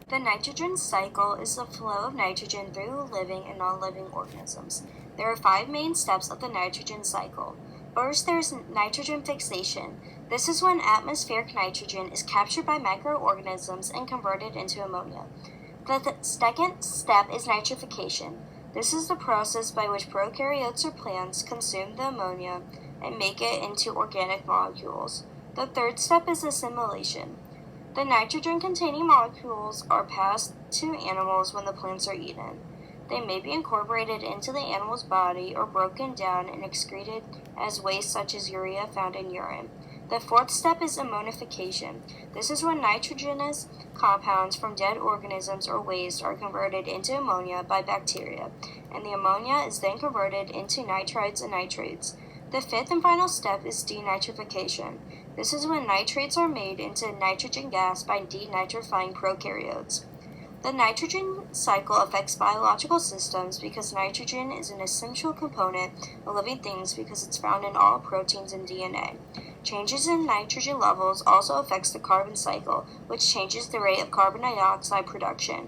The nitrogen cycle is the flow of nitrogen through living and non-living organisms. There are 5 main steps of the nitrogen cycle. First, there is nitrogen fixation. This is when atmospheric nitrogen is captured by microorganisms and converted into ammonia. The second step is nitrification. This is the process by which prokaryotes or plants consume the ammonia and make it into organic molecules. The third step is assimilation. The nitrogen-containing molecules are passed to animals when the plants are eaten. They may be incorporated into the animal's body or broken down and excreted as waste such as urea found in urine. The fourth step is ammonification. This is when nitrogenous compounds from dead organisms or waste are converted into ammonia by bacteria, and the ammonia is then converted into nitrites and nitrates. The fifth and final step is denitrification. This is when nitrates are made into nitrogen gas by denitrifying prokaryotes. The nitrogen cycle affects biological systems because nitrogen is an essential component of living things because it's found in all proteins and DNA. Changes in nitrogen levels also affects the carbon cycle, which changes the rate of carbon dioxide production.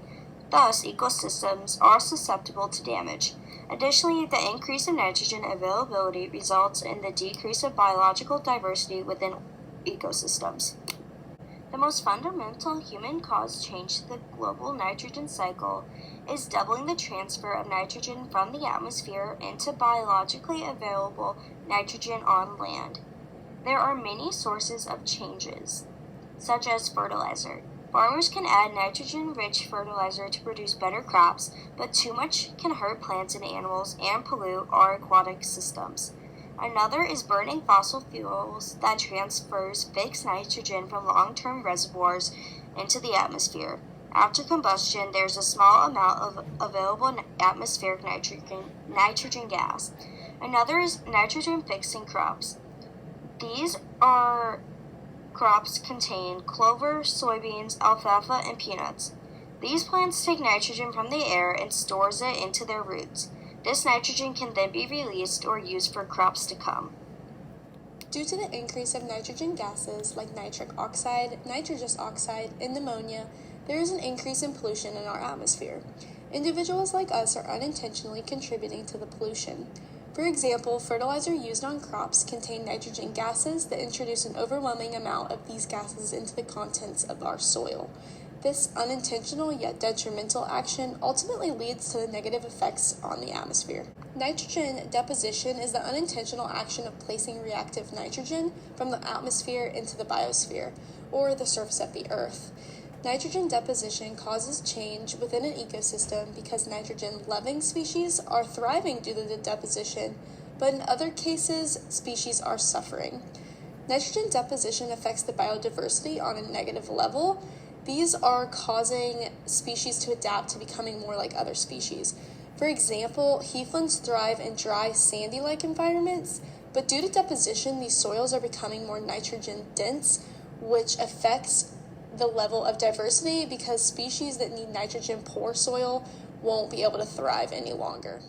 Thus, ecosystems are susceptible to damage. Additionally, the increase in nitrogen availability results in the decrease of biological diversity within ecosystems. The most fundamental human-caused change to the global nitrogen cycle is doubling the transfer of nitrogen from the atmosphere into biologically available nitrogen on land. There are many sources of changes, such as fertilizer. Farmers can add nitrogen-rich fertilizer to produce better crops, but too much can hurt plants and animals and pollute our aquatic systems. Another is burning fossil fuels that transfers fixed nitrogen from long-term reservoirs into the atmosphere. After combustion, there's a small amount of available atmospheric nitrogen gas. Another is nitrogen-fixing crops. These are crops contain clover, soybeans, alfalfa, and peanuts. These plants take nitrogen from the air and stores it into their roots. This nitrogen can then be released or used for crops to come. Due to the increase of nitrogen gases like nitric oxide, nitrous oxide, and ammonia, there is an increase in pollution in our atmosphere. Individuals like us are unintentionally contributing to the pollution. For example, fertilizer used on crops contain nitrogen gases that introduce an overwhelming amount of these gases into the contents of our soil. This unintentional yet detrimental action ultimately leads to the negative effects on the atmosphere. Nitrogen deposition is the unintentional action of placing reactive nitrogen from the atmosphere into the biosphere, or the surface of the earth. Nitrogen deposition causes change within an ecosystem because nitrogen-loving species are thriving due to the deposition, but in other cases, species are suffering. Nitrogen deposition affects the biodiversity on a negative level. These are causing species to adapt to becoming more like other species. For example, heathlands thrive in dry, sandy-like environments, but due to deposition, these soils are becoming more nitrogen-dense, which affects the level of diversity because species that need nitrogen-poor soil won't be able to thrive any longer.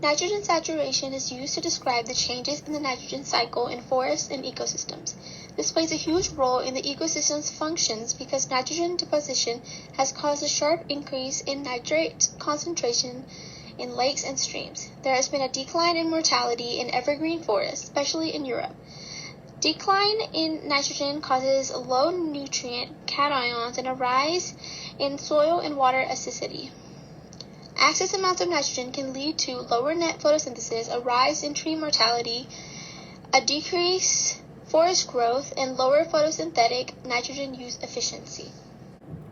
Nitrogen saturation is used to describe the changes in the nitrogen cycle in forests and ecosystems. This plays a huge role in the ecosystem's functions because nitrogen deposition has caused a sharp increase in nitrate concentration in lakes and streams. There has been a decline in mortality in evergreen forests, especially in Europe. Decline in nitrogen causes low nutrient cations and a rise in soil and water acidity. Excess amounts of nitrogen can lead to lower net photosynthesis, a rise in tree mortality, a decrease forest growth, and lower photosynthetic nitrogen use efficiency.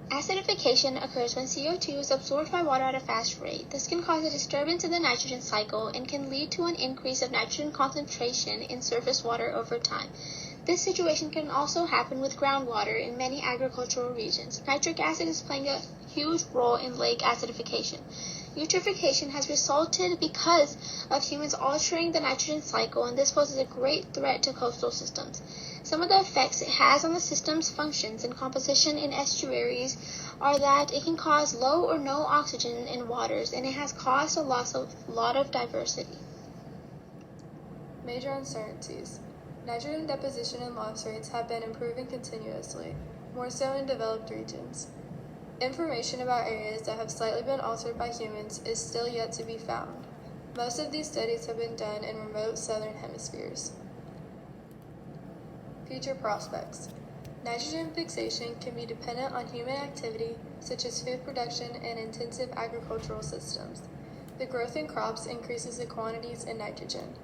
Acidification occurs when CO2 is absorbed by water at a fast rate. This can cause a disturbance in the nitrogen cycle and can lead to an increase of nitrogen concentration in surface water over time. This situation can also happen with groundwater in many agricultural regions. Nitric acid is playing a huge role in lake acidification. Eutrophication has resulted because of humans altering the nitrogen cycle, and this poses a great threat to coastal systems. Some of the effects it has on the system's functions and composition in estuaries are that it can cause low or no oxygen in waters, and it has caused a lot of diversity. Major uncertainties. Nitrogen deposition and loss rates have been improving continuously, more so in developed regions. Information about areas that have slightly been altered by humans is still yet to be found. Most of these studies have been done in remote southern hemispheres. Future prospects. Nitrogen fixation can be dependent on human activity, such as food production and intensive agricultural systems. The growth in crops increases the quantities in nitrogen.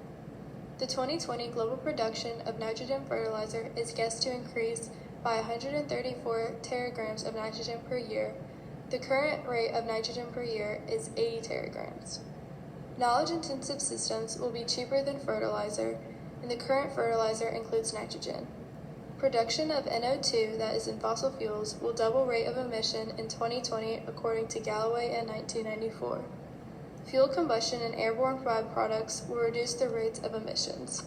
The 2020 global production of nitrogen fertilizer is guessed to increase by 134 teragrams of nitrogen per year. The current rate of nitrogen per year is 80 teragrams. Knowledge-intensive systems will be cheaper than fertilizer, and the current fertilizer includes nitrogen. Production of NO2 that is in fossil fuels will double rate of emission in 2020 according to Galloway in 1994. Fuel combustion and airborne byproducts will reduce the rates of emissions.